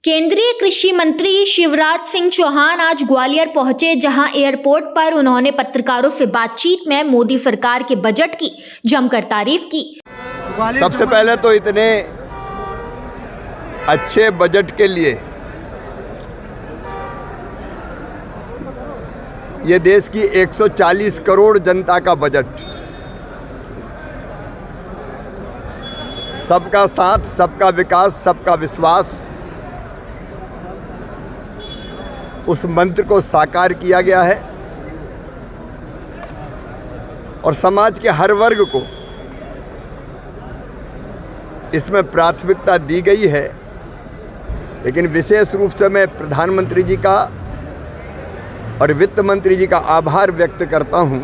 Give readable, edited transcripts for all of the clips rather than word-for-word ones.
केंद्रीय कृषि मंत्री शिवराज सिंह चौहान आज ग्वालियर पहुंचे, जहां एयरपोर्ट पर उन्होंने पत्रकारों से बातचीत में मोदी सरकार के बजट की जमकर तारीफ की। सबसे पहले तो इतने अच्छे बजट के लिए ये देश की 140 करोड़ जनता का बजट, सबका साथ, सबका विकास, सबका विश्वास, उस मंत्र को साकार किया गया है और समाज के हर वर्ग को इसमें प्राथमिकता दी गई है। लेकिन विशेष रूप से मैं प्रधानमंत्री जी का और वित्त मंत्री जी का आभार व्यक्त करता हूं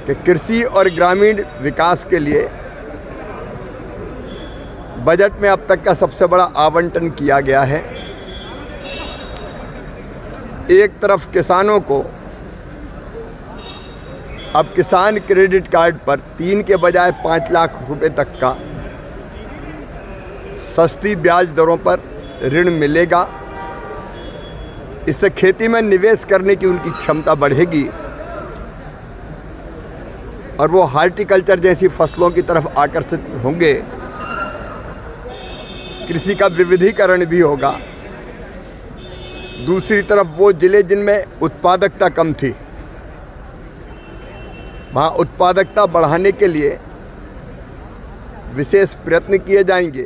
कि कृषि और ग्रामीण विकास के लिए बजट में अब तक का सबसे बड़ा आवंटन किया गया है। एक तरफ किसानों को अब किसान क्रेडिट कार्ड पर 3 के बजाय 5 लाख रुपए तक का सस्ती ब्याज दरों पर ऋण मिलेगा। इससे खेती में निवेश करने की उनकी क्षमता बढ़ेगी और वो हार्टिकल्चर जैसी फसलों की तरफ आकर्षित होंगे। कृषि का विविधीकरण भी होगा। दूसरी तरफ वो जिले जिनमें उत्पादकता कम थी, वहाँ उत्पादकता बढ़ाने के लिए विशेष प्रयत्न किए जाएंगे।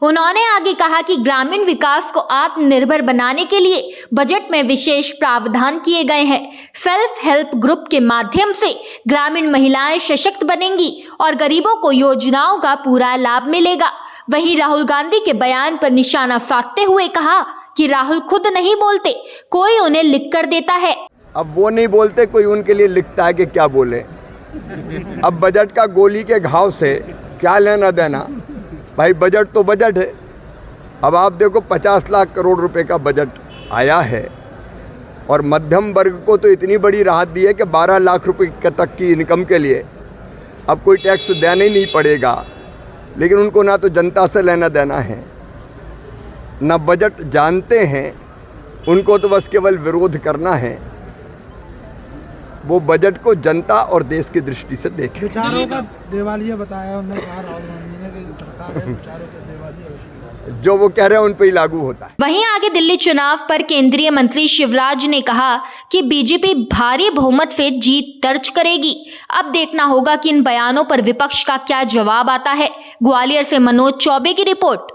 उन्होंने आगे कहा कि ग्रामीण विकास को आत्मनिर्भर बनाने के लिए बजट में विशेष प्रावधान किए गए हैं। सेल्फ हेल्प ग्रुप के माध्यम से ग्रामीण महिलाएं सशक्त बनेंगी और गरीबों को योजनाओं का पूरा लाभ मिलेगा। वहीं राहुल गांधी के बयान पर निशाना साधते हुए कहा कि राहुल खुद नहीं बोलते, कोई उन्हें लिख कर देता है। अब वो नहीं बोलते, कोई उनके लिए लिखता है कि क्या बोले। अब बजट का गोली के घाव से क्या लेना देना भाई, बजट तो बजट है। अब आप देखो 50 लाख करोड़ रुपए का बजट आया है और मध्यम वर्ग को तो इतनी बड़ी राहत दी है कि 12 लाख रुपए तक की इनकम के लिए अब कोई टैक्स देना ही नहीं पड़ेगा। लेकिन उनको ना तो जनता से लेना देना है, ना बजट जानते हैं, उनको तो बस केवल विरोध करना है। वो बजट को जनता और देश की दृष्टि से देखें। विचारों का दिवालिया बताया उन्होंने, कहा राहुल गांधी ने कि सरकार है विचारों का दिवालिया, जो वो कह रहे हैं उन पर ही लागू होता है। वहीं आगे दिल्ली चुनाव पर केंद्रीय मंत्री शिवराज ने कहा कि बीजेपी भारी बहुमत से जीत दर्ज करेगी। अब देखना होगा कि इन बयानों पर विपक्ष का क्या जवाब आता है। ग्वालियर से मनोज चौबे की रिपोर्ट।